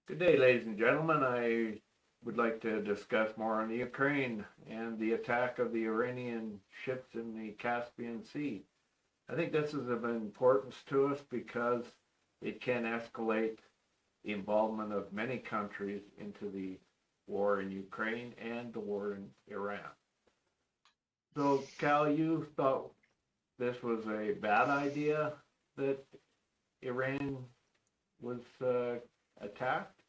Good day, ladies and gentlemen. I would like to discuss more on the Ukraine and the attack of the Iranian ships in the Caspian Sea. I think this is of importance to us because it can escalate the involvement of many countries into the war in Ukraine and the war in Iran. So, Cal, you thought this was a bad idea that Iran was attacked,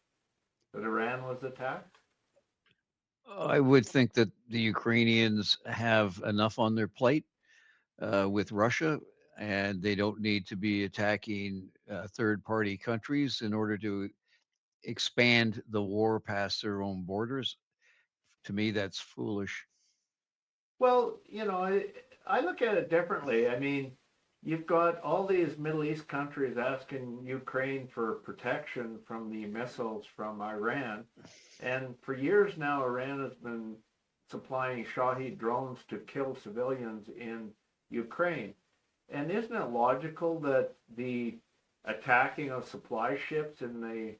that Iran was attacked? I would think that the Ukrainians have enough on their plate with Russia, and they don't need to be attacking third party countries in order to expand the war past their own borders. To me, that's foolish. Well, I look at it differently. I mean, you've got all these Middle East countries asking Ukraine for protection from the missiles from Iran. And for years now, Iran has been supplying Shahed drones to kill civilians in Ukraine. And isn't it logical that the attacking of supply ships in the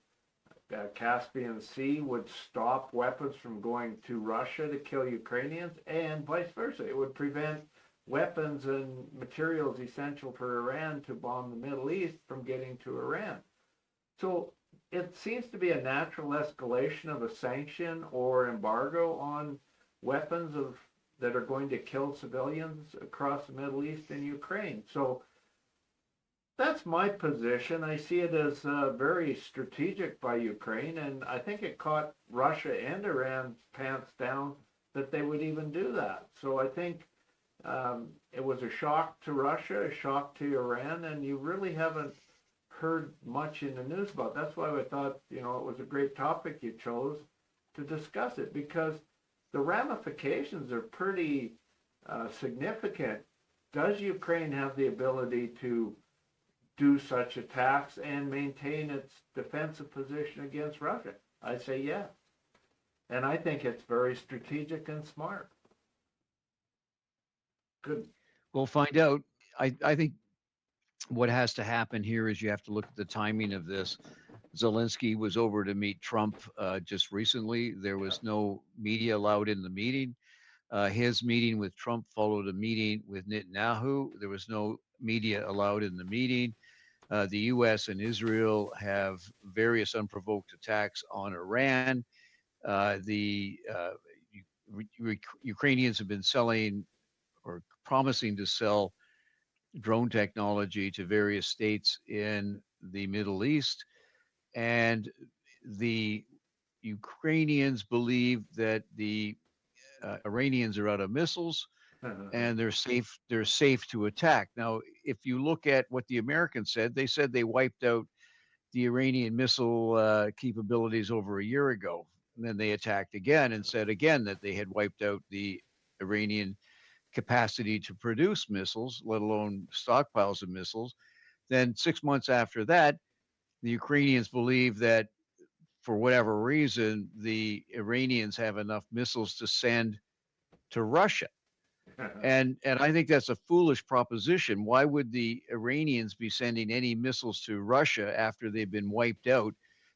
Caspian Sea would stop weapons from going to Russia to kill Ukrainians, and vice versa? It would prevent weapons and materials essential for Iran to bomb the Middle East from getting to Iran. So it seems to be a natural escalation of a sanction or embargo on weapons that are going to kill civilians across the Middle East and Ukraine. So that's my position. I see it as very strategic by Ukraine, and I think it caught Russia and Iran's pants down that they would even do that. So I think it was a shock to Russia, a shock to Iran, and you really haven't heard much in the news about it. That's why I thought, it was a great topic you chose to discuss it, because the ramifications are pretty significant. Does Ukraine have the ability to do such attacks and maintain its defensive position against Russia? I say yes. And I think it's very strategic and smart. Good. We'll find out. I think what has to happen here is you have to look at the timing of this. Zelensky was over to meet Trump just recently. There Yeah. was no media allowed in the meeting. His meeting with Trump followed a meeting with Netanyahu. There was no media allowed in the meeting. The U.S. and Israel have various unprovoked attacks on Iran. The Ukrainians have been selling or promising to sell drone technology to various states in the Middle East. And the Ukrainians believe that the Iranians are out of missiles and they're safe to attack. Now, if you look at what the Americans said, they said they wiped out the Iranian missile capabilities over a year ago. And then they attacked again and said again that they had wiped out the Iranian capacity to produce missiles, let alone stockpiles of missiles. Then 6 months after that, the Ukrainians believe that for whatever reason, the Iranians have enough missiles to send to Russia. And I think that's a foolish proposition. Why would the Iranians be sending any missiles to Russia after they've been wiped out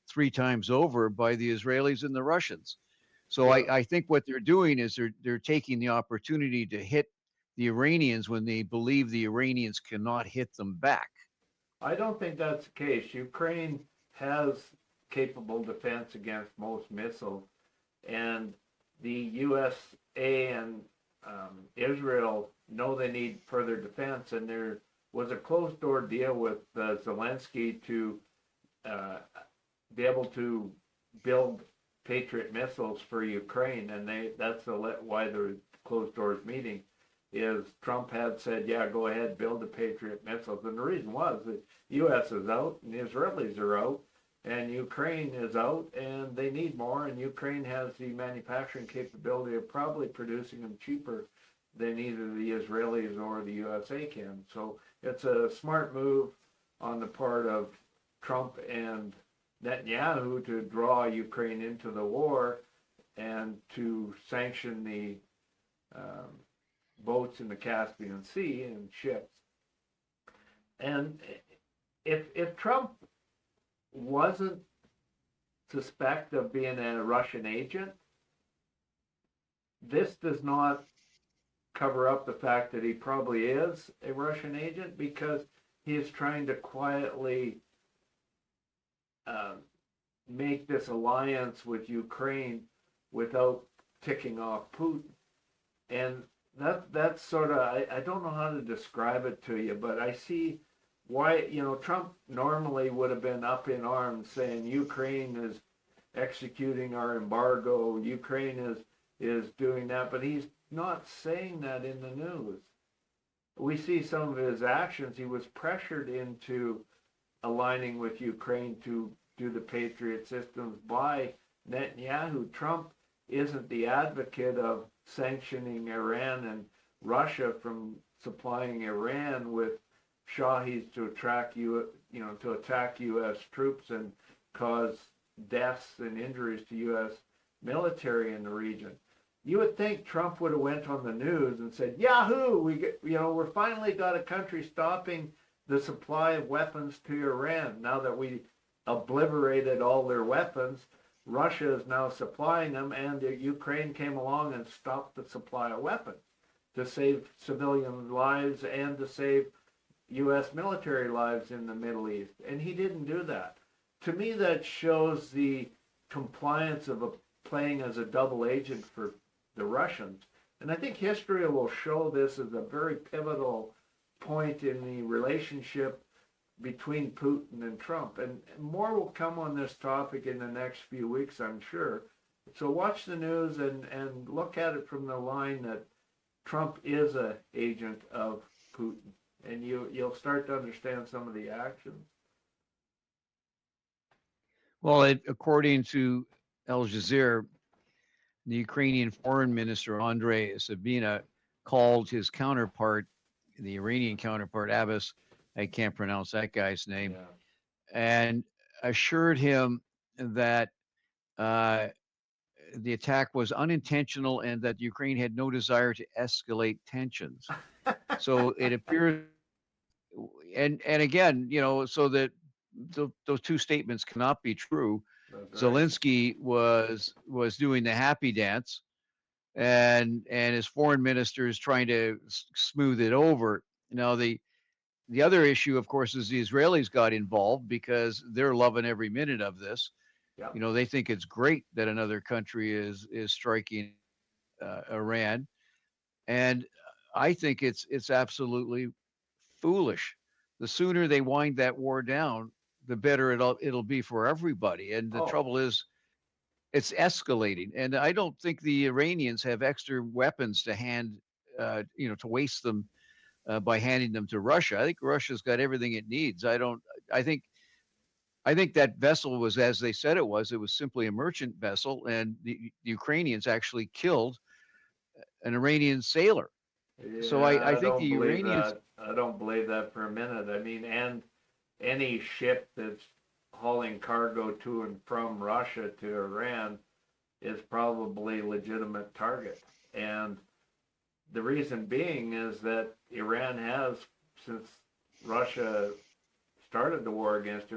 three times over by the Israelis and the Russians? So I, Well, I think what they're doing is they're taking the opportunity to hit the Iranians when they believe the Iranians cannot hit them back. I don't think that's the case. Ukraine has capable defense against most missiles, and the USA and Israel know they need further defense, and there was a closed door deal with Zelensky to uh, be able to build Patriot missiles for Ukraine, and that's why the closed doors meeting is Trump had said, yeah, go ahead, build the Patriot missiles. And the reason was the U.S. is out and the Israelis are out and Ukraine is out and they need more. And Ukraine has the manufacturing capability of probably producing them cheaper than either the Israelis or the USA can. So it's a smart move on the part of Trump and Netanyahu to draw Ukraine into the war and to sanction the um, boats in the Caspian Sea and ships. And if Trump wasn't suspect of being a Russian agent, this does not cover up the fact that he probably is a Russian agent, because he is trying to quietly uh, make this alliance with Ukraine without ticking off Putin. And that's sort of, I don't know how to describe it to you, but I see why, Trump normally would have been up in arms saying Ukraine is executing our embargo, Ukraine is doing that, but he's not saying that in the news. We see some of his actions. He was pressured into aligning with Ukraine to do the Patriot systems by Netanyahu. Trump isn't the advocate of sanctioning Iran and Russia from supplying Iran with Shahis to attract to attack U.S. troops and cause deaths and injuries to U.S. military in the region. You would think Trump would have went on the news and said, "Yahoo! We're finally got a country stopping the supply of weapons to Iran. Now that we obliterated all their weapons, Russia is now supplying them, and Ukraine came along and stopped the supply of weapons to save civilian lives and to save U.S. military lives in the Middle East." And he didn't do that. To me, that shows the compliance of playing as a double agent for the Russians. And I think history will show this as a very pivotal point in the relationship between Putin and Trump. And more will come on this topic in the next few weeks, I'm sure. So watch the news and look at it from the line that Trump is an agent of Putin. And you'll start to understand some of the actions. Well, according to Al Jazeera, the Ukrainian Foreign Minister Andrei Sabina called his counterpart, the Iranian counterpart Abbas, I can't pronounce that guy's name, and assured him that the attack was unintentional and that Ukraine had no desire to escalate tensions. So it appears, and again, so that those two statements cannot be true. Zelensky was doing the happy dance, and his foreign minister is trying to smooth it over. Now the other issue, of course, is the Israelis got involved because they're loving every minute of this. Yeah. They think it's great that another country is striking Iran, and I think it's absolutely foolish. The sooner they wind that war down, the better it'll be for everybody. And the trouble is, it's escalating, and I don't think the Iranians have extra weapons to hand, to waste them by handing them to Russia. I think Russia's got everything it needs. I think that vessel was, as they said it was simply a merchant vessel, and the Ukrainians actually killed an Iranian sailor. Yeah, So I think don't the believe Iranians. that. I don't believe that for a minute. I mean, and any ship that's hauling cargo to and from Russia to Iran is probably a legitimate target. And the reason being is that Iran has, since Russia started the war against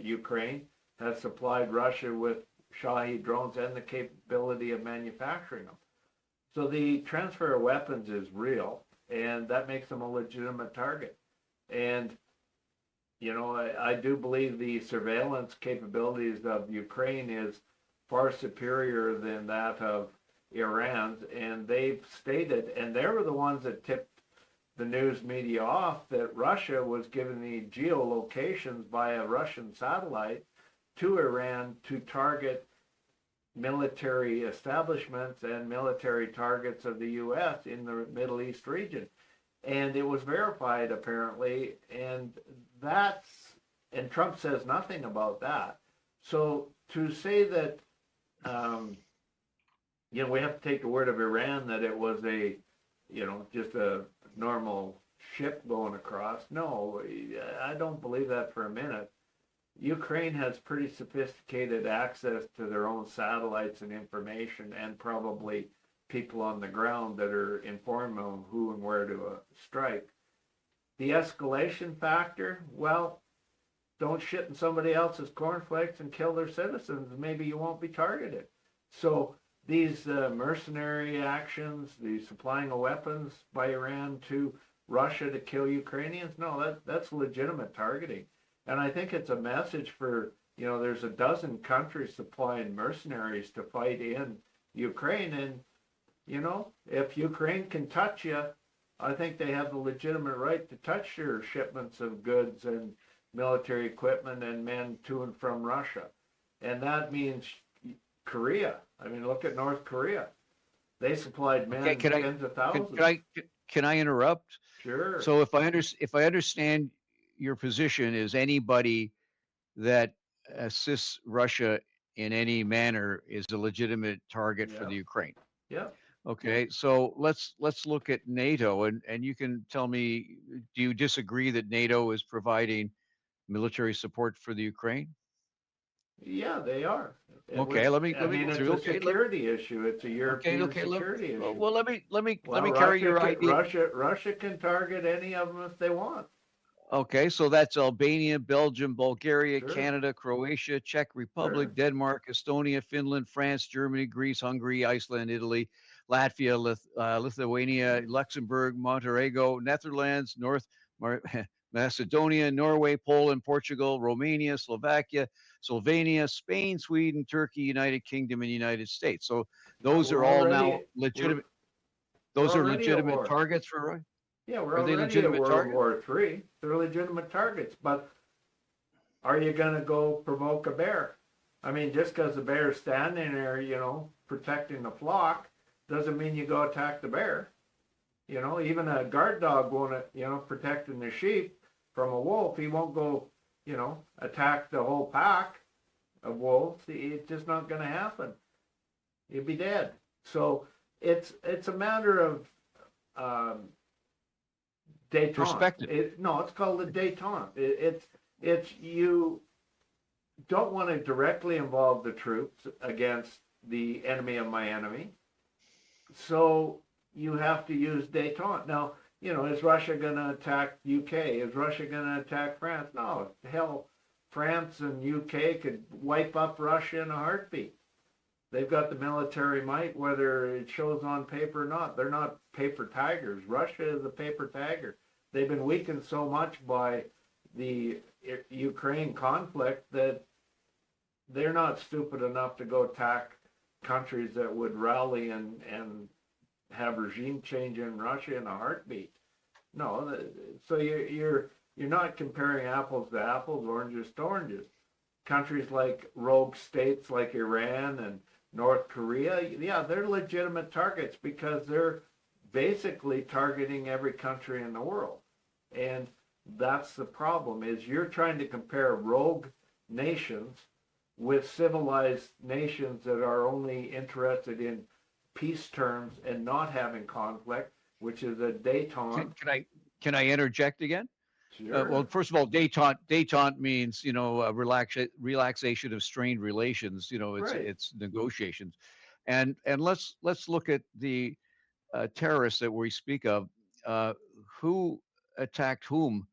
Ukraine, has supplied Russia with Shahed drones and the capability of manufacturing them. So the transfer of weapons is real, and that makes them a legitimate target. And, I do believe the surveillance capabilities of Ukraine is far superior than that of Iran's, and they've stated, and they were the ones that tipped the news media off, that Russia was giving the geolocations via Russian satellite to Iran to target military establishments and military targets of the U.S. in the Middle East region. And it was verified, apparently, and Trump says nothing about that. So to say that, we have to take the word of Iran that it was just a normal ship going across. No, I don't believe that for a minute. Ukraine has pretty sophisticated access to their own satellites and information, and probably people on the ground that are informed of who and where to strike. The escalation factor, well, don't shit in somebody else's cornflakes and kill their citizens, maybe you won't be targeted. So these mercenary actions, the supplying of weapons by Iran to Russia to kill Ukrainians, no, that's legitimate targeting. And I think it's a message for, there's a dozen countries supplying mercenaries to fight in Ukraine. And, if Ukraine can touch you, I think they have the legitimate right to touch your shipments of goods and military equipment and men to and from Russia. And that means Korea. I mean, look at North Korea. They supplied men tens of thousands. Can I interrupt? Sure. So if I understand your position is anybody that assists Russia in any manner is a legitimate target for the Ukraine. Yeah. Okay, so let's look at NATO, and you can tell me, do you disagree that NATO is providing military support for the Ukraine? Yeah, they are. Okay, let me I mean, go it's through. a security issue. It's a European security issue. Well, let me Well, carry your idea. Russia can target any of them if they want. Okay, so that's Albania, Belgium, Bulgaria, Sure. Canada, Croatia, Czech Republic, Sure. Denmark, Estonia, Finland, France, Germany, Greece, Hungary, Iceland, Italy, Latvia, Lithuania, Luxembourg, Montenegro, Netherlands, North Macedonia, Norway, Poland, Portugal, Romania, Slovakia, Slovenia, Spain, Sweden, Turkey, United Kingdom, and United States. So those are all now legitimate. Those are legitimate targets for. Yeah, we're already at World War III. They're legitimate targets, but are you going to go provoke a bear? I mean, just because the bear's standing there, protecting the flock, doesn't mean you go attack the bear. Even a guard dog won't, protecting the sheep from a wolf, he won't go, attack the whole pack of wolves. It's just not going to happen. You'd be dead. So it's a matter of détente. Perspective. It's called a détente. It's you don't want to directly involve the troops against the enemy of my enemy. So you have to use détente. Now, is Russia going to attack UK? Is Russia going to attack France? No, hell, France and UK could wipe up Russia in a heartbeat. They've got the military might, whether it shows on paper or not. They're not paper tigers. Russia is a paper tiger. They've been weakened so much by the Ukraine conflict that they're not stupid enough to go attack countries that would rally and have regime change in Russia in a heartbeat. No, so you're not comparing apples to apples, oranges to oranges. Countries like rogue states like Iran and North Korea, yeah, they're legitimate targets because they're basically targeting every country in the world. And that's the problem, is you're trying to compare rogue nations with civilized nations that are only interested in peace terms and not having conflict, which is a détente. Can I interject again? Sure. Well, first of all, détente means relaxation of strained relations. It's negotiations, and let's look at the terrorists that we speak of. Who attacked whom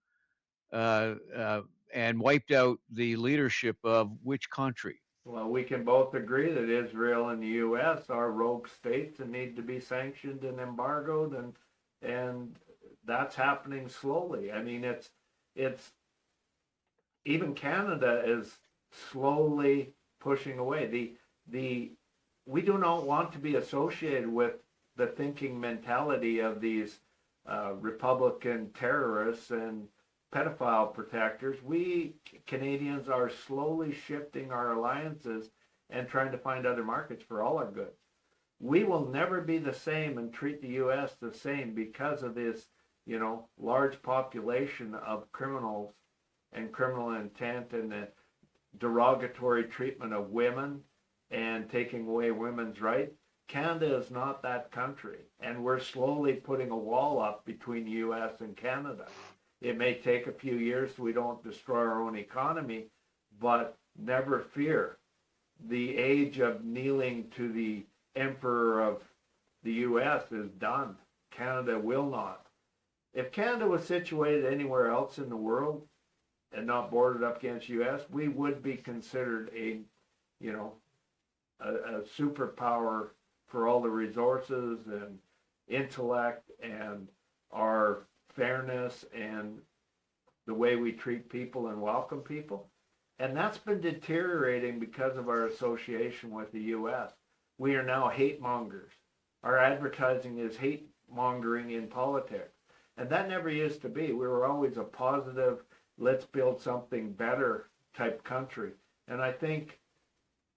and wiped out the leadership of which country? Well, we can both agree that Israel and the U.S. are rogue states and need to be sanctioned and embargoed, and that's happening slowly. I mean, it's even Canada is slowly pushing away. We do not want to be associated with the thinking mentality of these Republican terrorists and pedophile protectors. We Canadians are slowly shifting our alliances and trying to find other markets for all our goods. We will never be the same and treat the U.S. the same because of this, large population of criminals and criminal intent and the derogatory treatment of women and taking away women's rights. Canada is not that country, and we're slowly putting a wall up between the U.S. and Canada. It may take a few years so we don't destroy our own economy, but never fear. The age of kneeling to the emperor of the U.S. is done. Canada will not. If Canada was situated anywhere else in the world, and not bordered up against U.S., we would be considered a, you know, a superpower for all the resources and intellect and our fairness and the way we treat people and welcome people. And that's been deteriorating because of our association with the U.S. We are now hate mongers. Our advertising is hate mongering in politics. And that never used to be. We were always a positive, let's build something better type country. And I think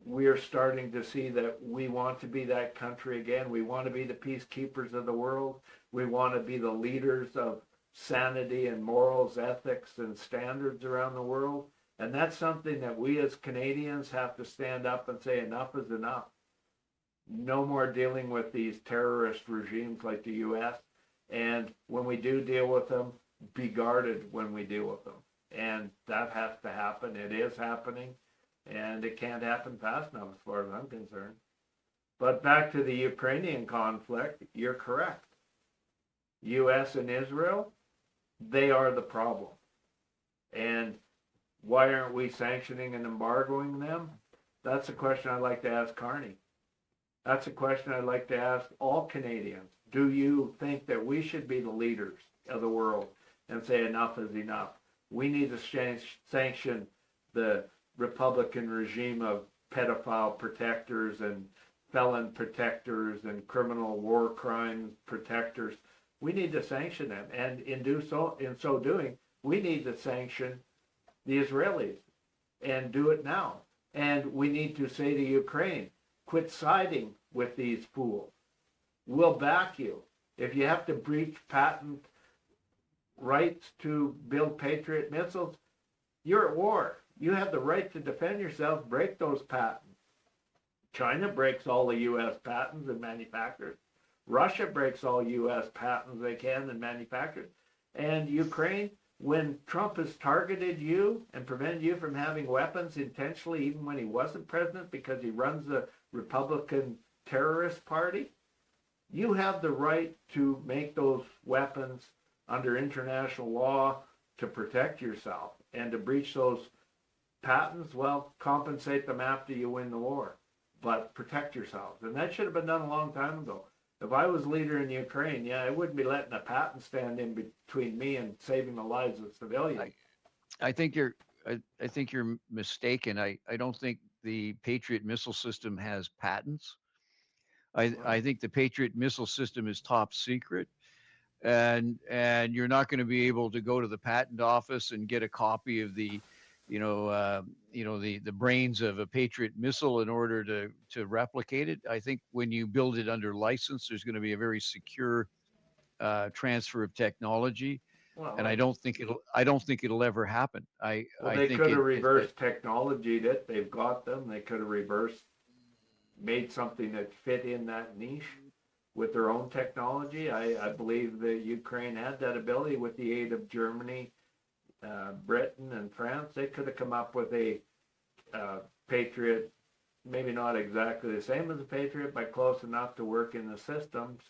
we're starting to see that we want to be that country again. We want to be the peacekeepers of the world. We want to be the leaders of sanity and morals, ethics, and standards around the world. And that's something that we as Canadians have to stand up and say enough is enough. No more dealing with these terrorist regimes like the U.S. And when we do deal with them, be guarded when we deal with them. And that has to happen. It is happening. And it can't happen fast enough as far as I'm concerned. But back to the Ukrainian conflict, you're correct. U.S. and Israel, they are the problem. And why aren't we sanctioning and embargoing them? That's a question I'd like to ask Carney. That's a question I'd like to ask all Canadians. Do you think that we should be the leaders of the world and say enough is enough? We need to sanction the Republican regime of pedophile protectors and felon protectors and criminal war crime protectors. We need to sanction them, and in so doing, we need to sanction the Israelis and do it now. And we need to say to Ukraine, quit siding with these fools. We'll back you. If you have to breach patent rights to build Patriot missiles, you're at war. You have the right to defend yourself, break those patents. China breaks all the U.S. patents and manufactures. Russia breaks all U.S. patents they can and manufactures. And Ukraine, when Trump has targeted you and prevented you from having weapons intentionally, even when he wasn't president because he runs the Republican terrorist party, you have the right to make those weapons under international law to protect yourself, and to breach those patents, well, compensate them after you win the war, but protect yourselves. And that should have been done a long time ago. If I was leader in Ukraine, yeah, I wouldn't be letting a patent stand in between me and saving the lives of civilians. I think you're I think you're mistaken. I don't think the Patriot missile system has patents. I think the Patriot missile system is top secret, and you're not going to be able to go to the patent office and get a copy of the the brains of a Patriot missile in order to replicate it. I think when you build it under license, there's going to be a very secure transfer of technology, Well, and I don't think it'll ever happen. well, I they think could have it reverse technologied it. They've got them. They could have made something that fit in that niche with their own technology. I believe that Ukraine had that ability with the aid of Germany, Britain, and France. They could have come up with a Patriot, maybe not exactly the same as a Patriot, but close enough to work in the systems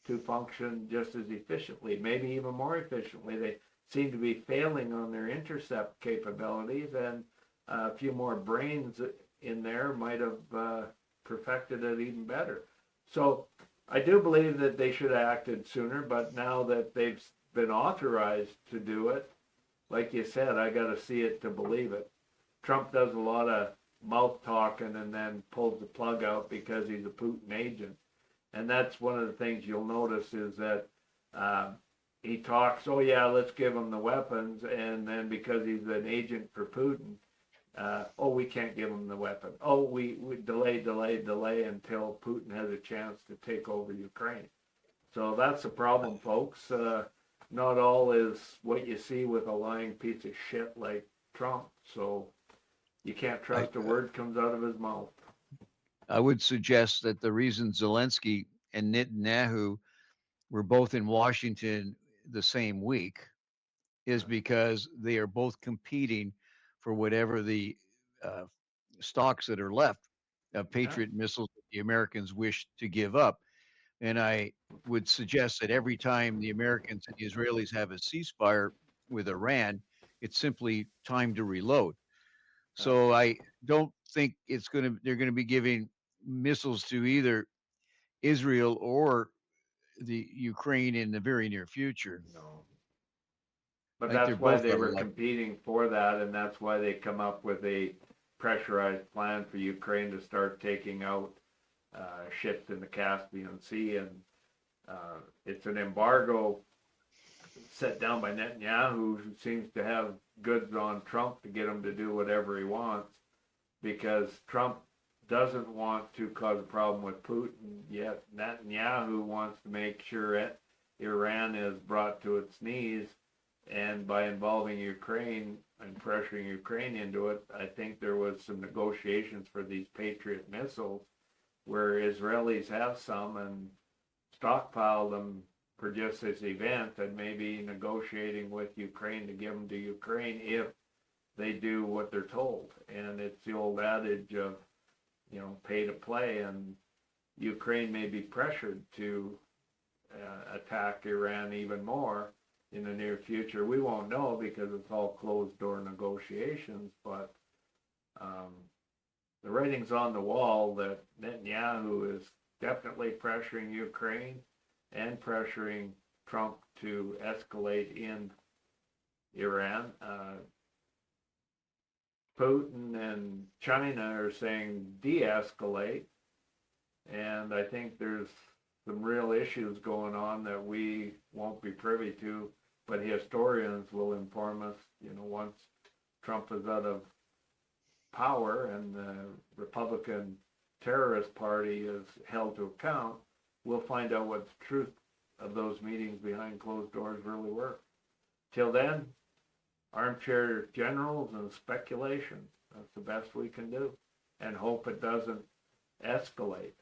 to function just as efficiently, maybe even more efficiently. They seem to be failing on their intercept capabilities, and a few more brains in there might have perfected it even better. So I do believe that they should have acted sooner, but now that they've been authorized to do it, like you said, I got to see it to believe it. Trump does a lot of mouth talking and then pulls the plug out because he's a Putin agent. And that's one of the things you'll notice is that he talks, oh yeah, let's give him the weapons, and then because he's an agent for Putin, oh, we can't give him the weapon. Oh, we delay until Putin has a chance to take over Ukraine. So that's the problem, folks. Not all is what you see with a lying piece of shit like Trump. So you can't trust a word comes out of his mouth. I would suggest that the reason Zelensky and Netanyahu were both in Washington the same week is because they are both competing for whatever the uh, stocks that are left of Yeah. Patriot missiles that the Americans wish to give up. And I would suggest that every time the Americans and the Israelis have a ceasefire with Iran, It's simply time to reload. Uh, So I don't think they're going to be giving missiles to either Israel or the Ukraine in the very near future. no. I But think they're that's why both they out of were luck. competing for that, and that's why they come up with a pressurized plan for Ukraine to start taking out ships in the Caspian Sea. And it's an embargo set down by Netanyahu, who seems to have goods on Trump to get him to do whatever he wants, because Trump doesn't want to cause a problem with Putin, yet Netanyahu wants to make sure Iran is brought to its knees. And by involving Ukraine and pressuring Ukraine into it, I think there was some negotiations for these Patriot missiles where Israelis have some and stockpile them for just this event, and maybe negotiating with Ukraine to give them to Ukraine if they do what they're told. And it's the old adage of, pay to play, and Ukraine may be pressured to attack Iran even more in the near future. We won't know because it's all closed door negotiations, but the writing's on the wall that Netanyahu is definitely pressuring Ukraine and pressuring Trump to escalate in Iran. Putin and China are saying de-escalate, and I think there's some real issues going on that we won't be privy to, but historians will inform us, once Trump is out of power and the Republican terrorist party is held to account, we'll find out what the truth of those meetings behind closed doors really were. Till then, armchair generals and speculation. That's the best we can do, and hope it doesn't escalate.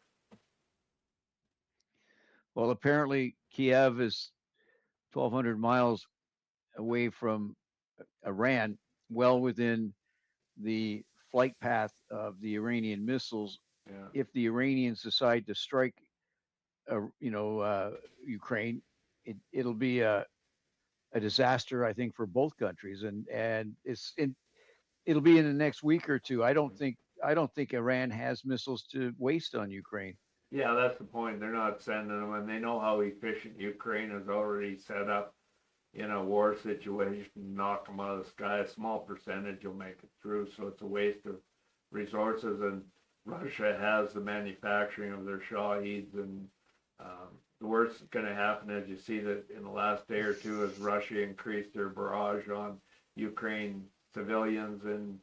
Well, apparently Kiev is 1,200 miles away from Iran, well within the flight path of the Iranian missiles. Yeah. If the Iranians decide to strike, Ukraine, it'll be a disaster, I think, for both countries, and it'll be in the next week or two. I don't think Iran has missiles to waste on Ukraine. Yeah, that's the point. They're not sending them, and they know how efficient Ukraine is already set up in a war situation. Knock them out of the sky. A small percentage will make it through, so it's a waste of resources. And Russia has the manufacturing of their Shaheeds, and the worst that's going to happen is you see that in the last day or two as Russia increased their barrage on Ukraine civilians and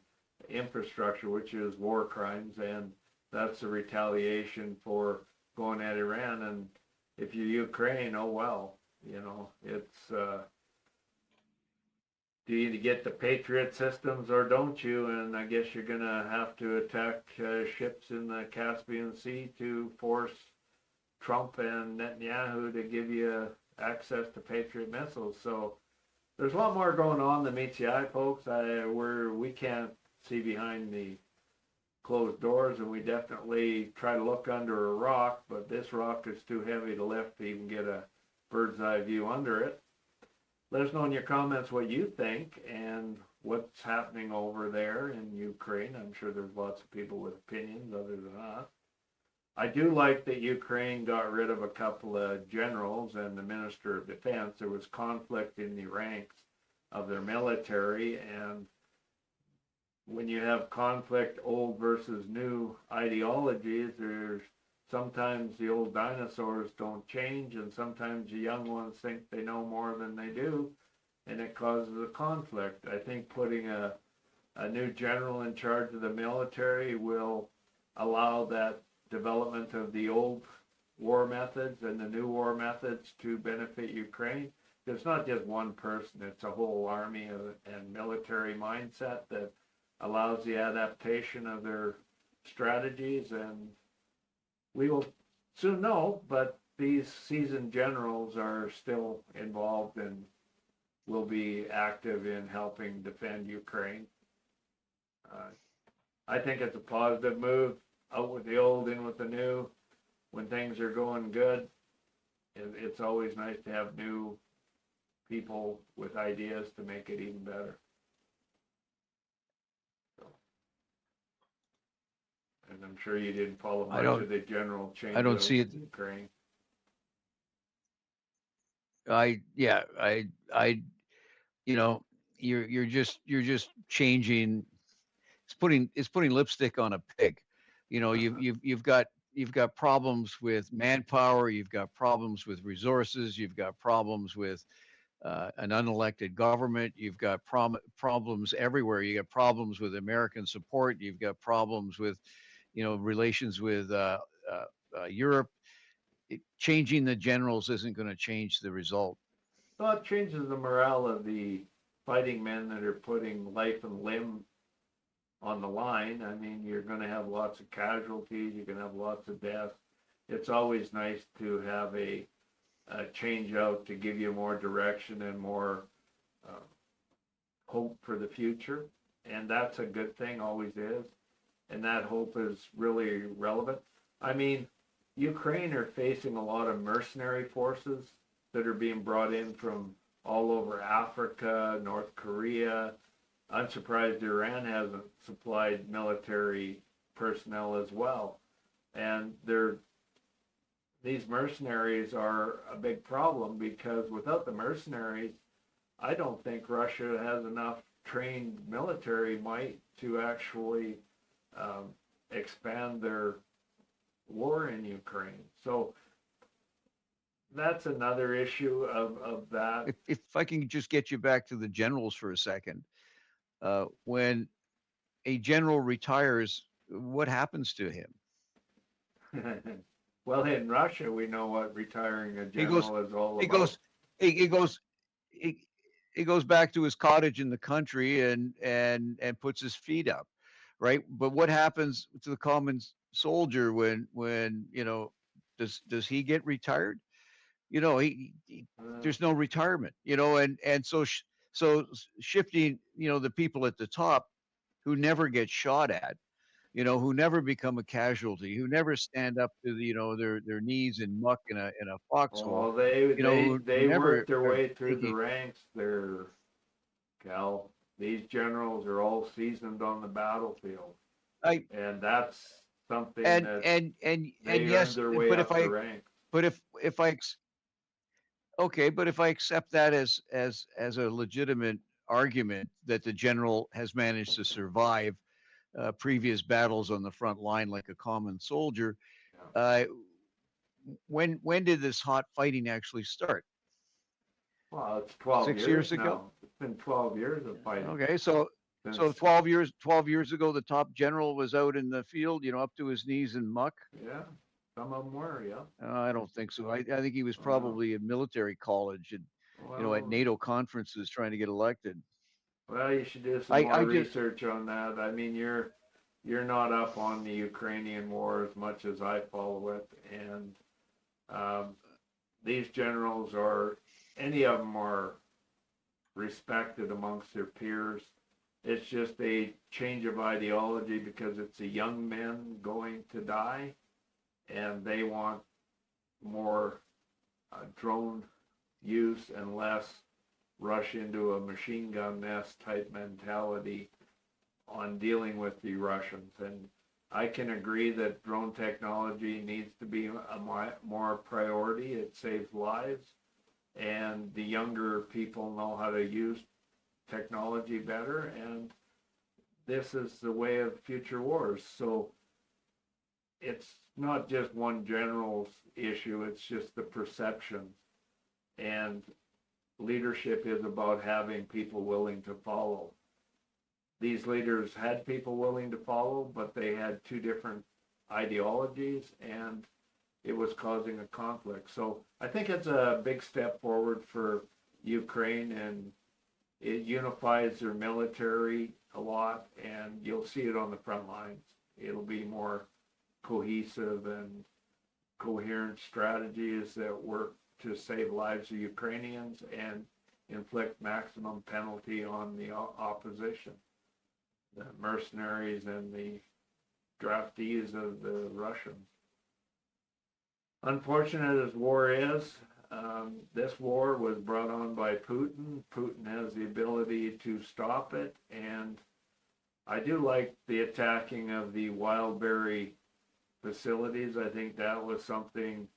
infrastructure, which is war crimes, and that's a retaliation for going at Iran. And if you're Ukraine, oh well, it's do you get the Patriot systems or don't you? And I guess you're gonna have to attack ships in the Caspian Sea to force Trump and Netanyahu to give you access to Patriot missiles. So there's a lot more going on than meets the eye, folks. We can't see behind the closed doors, and we definitely try to look under a rock, but this rock is too heavy to lift to even get a bird's eye view under it. Let us know in your comments what you think and what's happening over there in Ukraine. I'm sure there's lots of people with opinions other than us. I do like that Ukraine got rid of a couple of generals and the Minister of Defense. There was conflict in the ranks of their military, and when you have conflict, old versus new ideologies, there's sometimes the old dinosaurs don't change, and sometimes the young ones think they know more than they do, and it causes a conflict. I think putting a new general in charge of the military will allow that development of the old war methods and the new war methods to benefit Ukraine. It's not just one person, it's a whole army and military mindset that allows the adaptation of their strategies, and we will soon know, but these seasoned generals are still involved and will be active in helping defend Ukraine. I think it's a positive move, out with the old, in with the new. When things are going good, it's always nice to have new people with ideas to make it even better. I'm sure you didn't follow I much don't of the general I don't changeout see it. in Ukraine. Yeah, I you know, you're just changing. It's putting lipstick on a pig. You know, you've got problems with manpower, you've got problems with resources, you've got problems with an unelected government, you've got problems everywhere. You got problems with American support, you've got problems with, relations with Europe. Changing the generals isn't going to change the result. Well, it changes the morale of the fighting men that are putting life and limb on the line. I mean, you're going to have lots of casualties, you're going to have lots of deaths. It's always nice to have a change out to give you more direction and more uh, hope for the future. And that's a good thing, always is. And that hope is really relevant. I mean, Ukraine are facing a lot of mercenary forces that are being brought in from all over Africa, North Korea. I'm surprised Iran hasn't supplied military personnel as well. And these mercenaries are a big problem because without the mercenaries, I don't think Russia has enough trained military might to actually expand their war in Ukraine. So that's another issue of that. If I can just get you back to the generals for a second, when a general retires, what happens to him? Well, in Russia, we know what retiring a He goes, general is all he about. goes, he goes, he goes back to his cottage in the country and puts his feet up, right? But what happens to the common soldier when does he get retired? Uh, There's no retirement, and so shifting, the people at the top who never get shot at, who never become a casualty, who never stand up to their knees in muck in a foxhole, well, they they who they never work their are way through the taking. ranks. Cal. These generals are all seasoned on the battlefield, I and that's something and that and and and they earned yes, their way but if up the I ranks. but if I okay, but if I accept that as a legitimate argument that the general has managed to survive previous battles on the front line like a common soldier, Yeah. uh, when did this hot fighting actually start? Well, it's 12 6 years years ago. now. It's been 12 years of fighting Okay, so since, 12 years ago, the top general was out in the field, up to his knees in muck. yeah, some of them were, yeah. I don't think so. I think he was Uh, probably in military college and at well, NATO conferences trying to get elected. well, you should do some more I just research on that. I mean, you're not up on the Ukrainian war as much as I follow it, and um, these generals are, any of them are respected amongst their peers. It's just a change of ideology because it's the young men going to die, and they want more drone use and less rush into a machine gun nest type mentality on dealing with the Russians. And I can agree that drone technology needs to be a more priority. It saves lives, and the younger people know how to use technology better, and this is the way of future wars. So it's not just one general's issue, it's just the perception. And leadership is about having people willing to follow. These leaders had people willing to follow, but they had two different ideologies, and it was causing a conflict. So I think it's a big step forward for Ukraine, and it unifies their military a lot, and you'll see it on the front lines. It'll be more cohesive and coherent strategies that work to save lives of Ukrainians and inflict maximum penalty on the opposition, the mercenaries and the draftees of the Russians. Unfortunate as war is, this war was brought on by Putin. Putin has the ability to stop it, and I do like the attacking of the wildberry facilities. I think that was something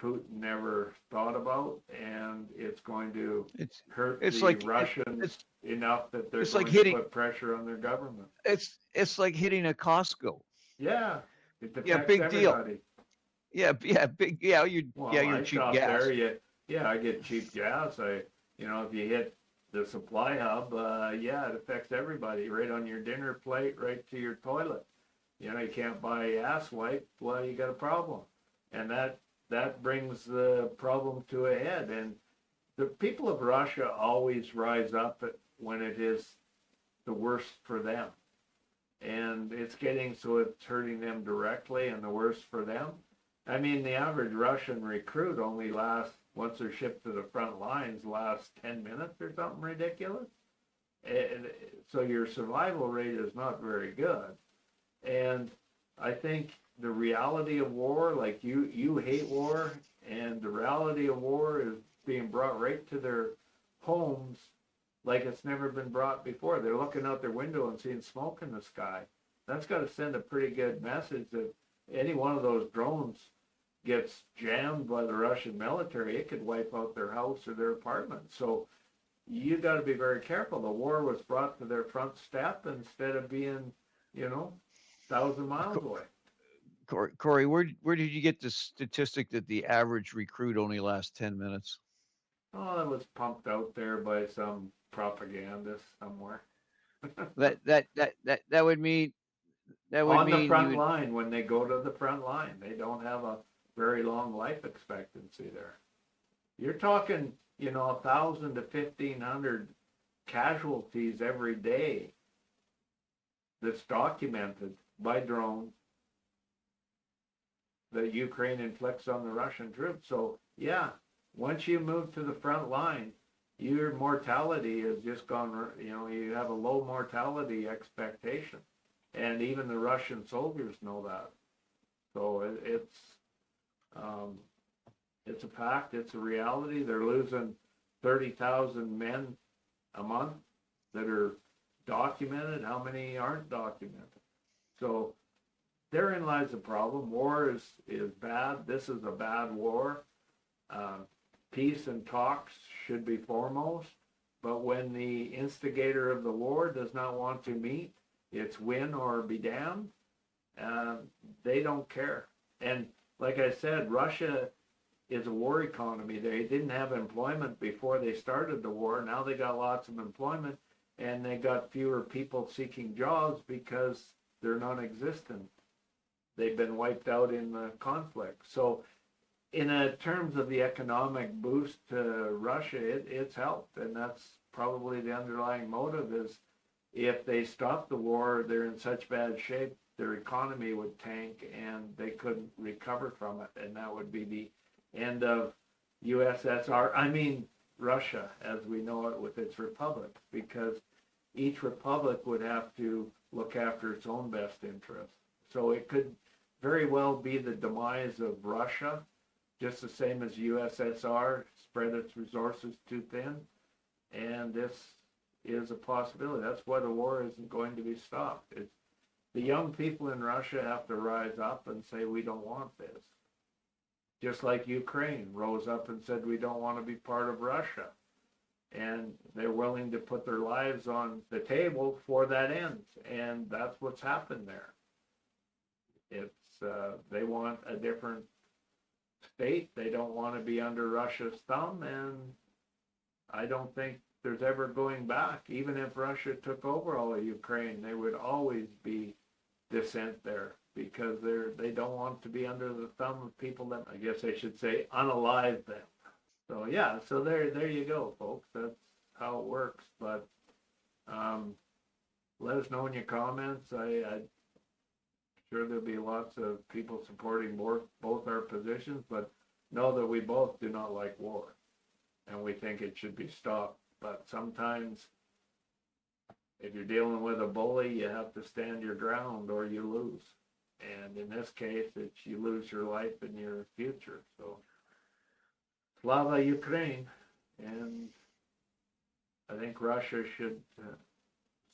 Putin never thought about, and it's going to It's hurt it's the like Russians it's enough that they're it's like going to hitting put pressure on their government. it's like hitting a Costco. Yeah, it Yeah, affects big deal. everybody. Yeah, big. Well, You're I cheap shop there. gas. Yeah, I get cheap gas. If you hit the supply hub, yeah, it affects everybody right on your dinner plate, right to your toilet. You can't buy ass wipe. Well, you got a problem, and that brings the problem to a head. And the people of Russia always rise up when it is the worst for them, and it's getting so it's hurting them directly, and the worst for them. I mean, the average Russian recruit only lasts, once they're shipped to the front lines, lasts 10 minutes or something ridiculous. And so your survival rate is not very good. And I think the reality of war, like you hate war, and the reality of war is being brought right to their homes like it's never been brought before. They're looking out their window and seeing smoke in the sky. That's got to send a pretty good message that any one of those drones gets jammed by the Russian military, it could wipe out their house or their apartment. So you got to be very careful. The war was brought to their front step instead of being, 1,000 miles away. Corey, where did you get the statistic that the average recruit only lasts 10 minutes? Oh, that was pumped out there by some propagandist somewhere. That would mean On the you front would. line, when they go to the front line, they don't have a very long life expectancy there. You're talking, 1,000 to 1,500 casualties every day that's documented by drone that Ukraine inflicts on the Russian troops. So, yeah, once you move to the front line, your mortality has just gone, you have a low mortality expectation. And even the Russian soldiers know that. So it's a fact, it's a reality. They're losing 30,000 men a month that are documented. How many aren't documented? So therein lies the problem. War is bad. This is a bad war. Peace and talks should be foremost. But when the instigator of the war does not want to meet, it's win or be damned. They don't care. And like I said, Russia is a war economy. They didn't have employment before they started the war. Now they got lots of employment, and they got fewer people seeking jobs because they're non-existent. They've been wiped out in the conflict. So in terms of the economic boost to Russia, it's helped. And that's probably the underlying motive is if they stop the war, they're in such bad shape, their economy would tank and they couldn't recover from it. And that would be the end of Russia as we know it with its republic, because each republic would have to look after its own best interests. So it could very well be the demise of Russia, just the same as USSR spread its resources too thin. And this is a possibility. That's why the war isn't going to be stopped. The young people in Russia have to rise up and say, we don't want this. Just like Ukraine rose up and said, we don't want to be part of Russia. And they're willing to put their lives on the table for that end. And that's what's happened there. They want a different state. They don't want to be under Russia's thumb. And I don't think there's ever going back. Even if Russia took over all of Ukraine, there would always be dissent there because they don't want to be under the thumb of people that, I guess I should say, unalive them. So yeah, so there you go, folks. That's how it works. But let us know in your comments. I'm sure there'll be lots of people supporting both our positions, but know that we both do not like war, and we think it should be stopped. But sometimes, if you're dealing with a bully, you have to stand your ground or you lose. And in this case, it's you lose your life and your future. So, Slava Ukraine. And I think Russia should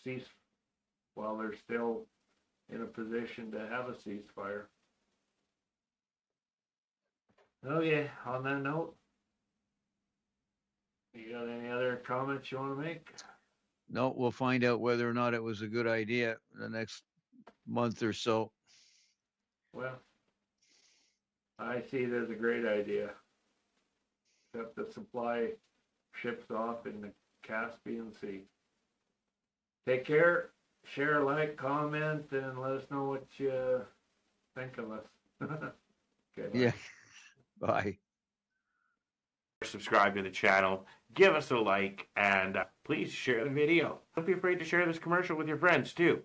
cease while they're still in a position to have a ceasefire. Okay, on that note, you got any other comments you want to make? No, we'll find out whether or not it was a good idea in the next month or so. Well, I see it as a great idea. Except the supply ships off in the Caspian Sea. Take care, share, like, comment, and let us know what you think of us. Okay, bye. Yeah. Bye. Subscribe to the channel, give us a like, and please share the video. Don't be afraid to share this commercial with your friends too.